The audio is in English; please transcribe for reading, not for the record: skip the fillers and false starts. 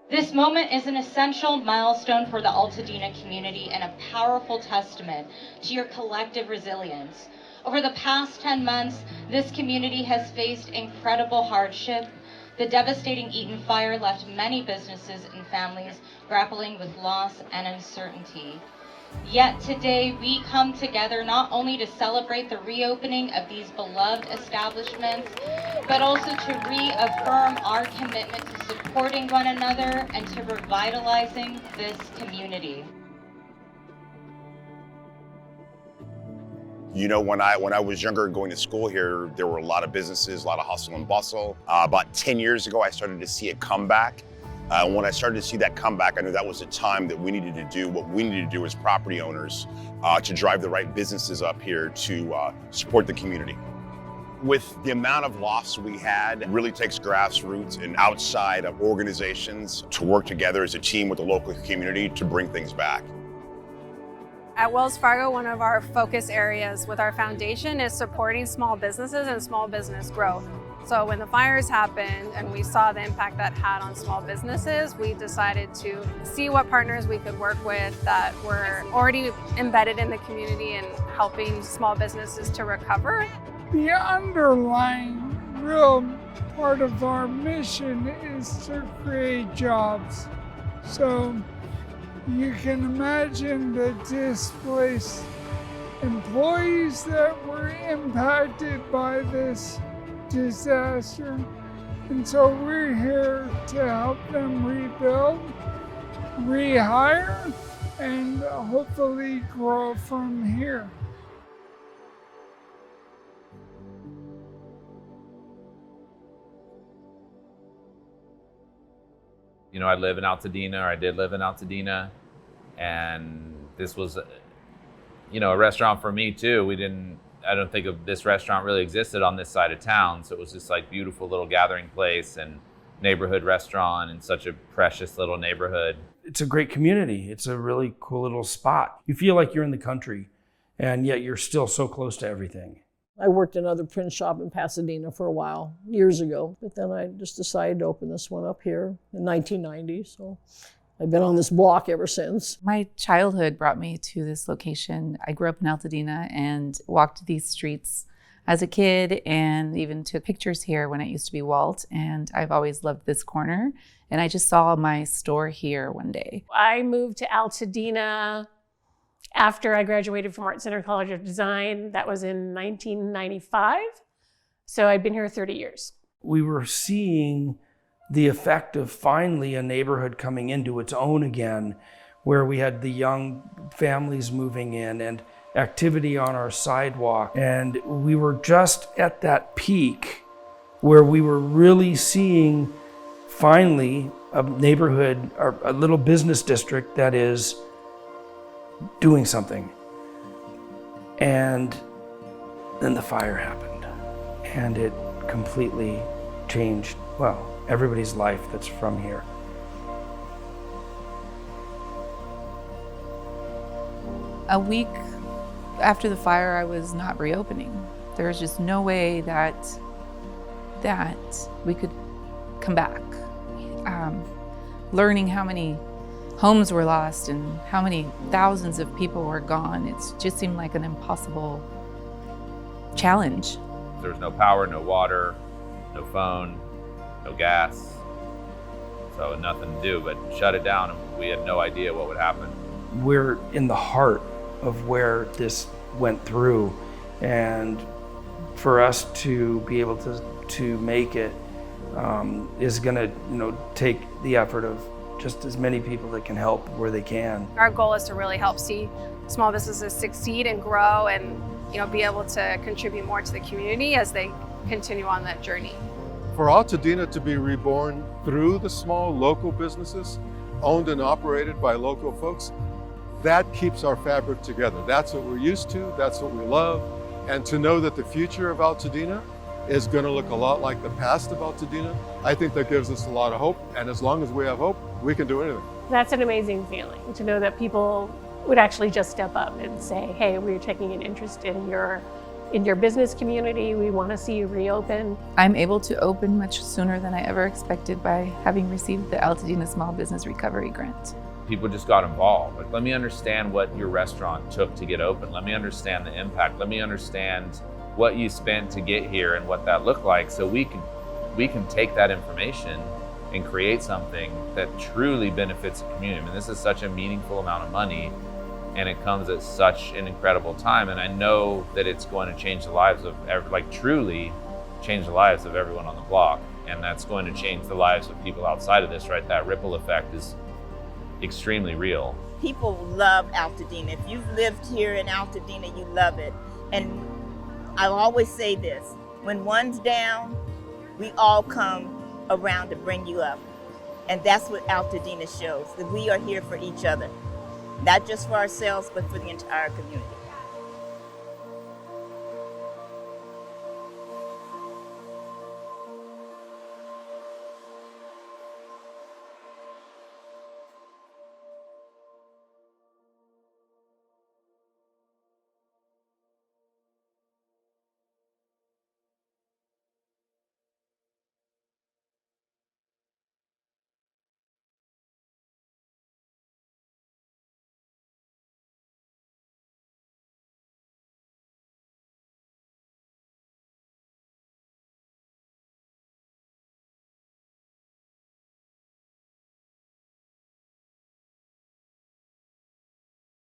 This moment is an essential milestone for the Altadena community and a powerful testament to your collective resilience. Over the past 10 months, this community has faced incredible hardship. The devastating Eaton fire left many businesses and families grappling with loss and uncertainty. Yet today we come together not only to celebrate the reopening of these beloved establishments, but also to reaffirm our commitment to supporting one another and to revitalizing this community. You know, when I was younger going to school here, there were a lot of businesses, a lot of hustle and bustle. About 10 years ago, I started to see a comeback. When I started to see that comeback, I knew that was the time that we needed to do what we needed to do as property owners to drive the right businesses up here to support the community. With the amount of loss we had, it really takes grassroots and outside of organizations to work together as a team with the local community to bring things back. At Wells Fargo, one of our focus areas with our foundation is supporting small businesses and small business growth. So when the fires happened and we saw the impact that had on small businesses, we decided to see what partners we could work with that were already embedded in the community and helping small businesses to recover. The underlying real part of our mission is to create jobs. So you can imagine the displaced employees that were impacted by this disaster. And so we're here to help them rebuild, rehire, and hopefully grow from here. You know, I live in Altadena, or I did live in Altadena, and this was, you know, a restaurant for me too. I don't think of this restaurant really existed on this side of town, so it was just like beautiful little gathering place and neighborhood restaurant in such a precious little neighborhood. It's a great community. It's a really cool little spot. You feel like you're in the country, and yet you're still so close to everything. I worked in another print shop in Pasadena for a while, years ago, but then I just decided to open this one up here in 1990, so I've been on this block ever since. My childhood brought me to this location. I grew up in Altadena and walked these streets as a kid and even took pictures here when it used to be Walt, and I've always loved this corner, and I just saw my store here one day. I moved to Altadena after I graduated from Art Center College of Design. That was in 1995. So I'd been here 30 years. We were seeing the effect of finally a neighborhood coming into its own again, where we had the young families moving in and activity on our sidewalk. And we were just at that peak where we were really seeing finally a neighborhood, or a little business district that is doing something. And then the fire happened, and it completely changed, well, everybody's life that's from here. A week after the fire, I was not reopening. There was just no way that we could come back. Learning how many homes were lost and how many thousands of people were gone, it just seemed like an impossible challenge. There was no power, no water, no phone, no gas, so nothing to do but shut it down, and we had no idea what would happen. We're in the heart of where this went through, and for us to be able to make it is gonna, take the effort of just as many people that can help where they can. Our goal is to really help see small businesses succeed and grow and be able to contribute more to the community as they continue on that journey. For Altadena to be reborn through the small local businesses, owned and operated by local folks, that keeps our fabric together. That's what we're used to, that's what we love. And to know that the future of Altadena is going to look a lot like the past of Altadena, I think that gives us a lot of hope. And as long as we have hope, we can do anything. That's an amazing feeling, to know that people would actually just step up and say, hey, we're taking an interest in your in your business community. We want to see you reopen. I'm able to open much sooner than I ever expected by having received the Altadena Small Business Recovery Grant. People just got involved. Like, let me understand what your restaurant took to get open. Let me understand the impact. Let me understand what you spent to get here and what that looked like, so we can take that information and create something that truly benefits the community. I mean, this is such a meaningful amount of money, and it comes at such an incredible time. And I know that it's going to change the lives of truly change the lives of everyone on the block. And that's going to change the lives of people outside of this, right? That ripple effect is extremely real. People love Altadena. If you've lived here in Altadena, you love it. And I'll always say this, when one's down, we all come around to bring you up. And that's what Altadena shows, that we are here for each other. Not just for ourselves, but for the entire community.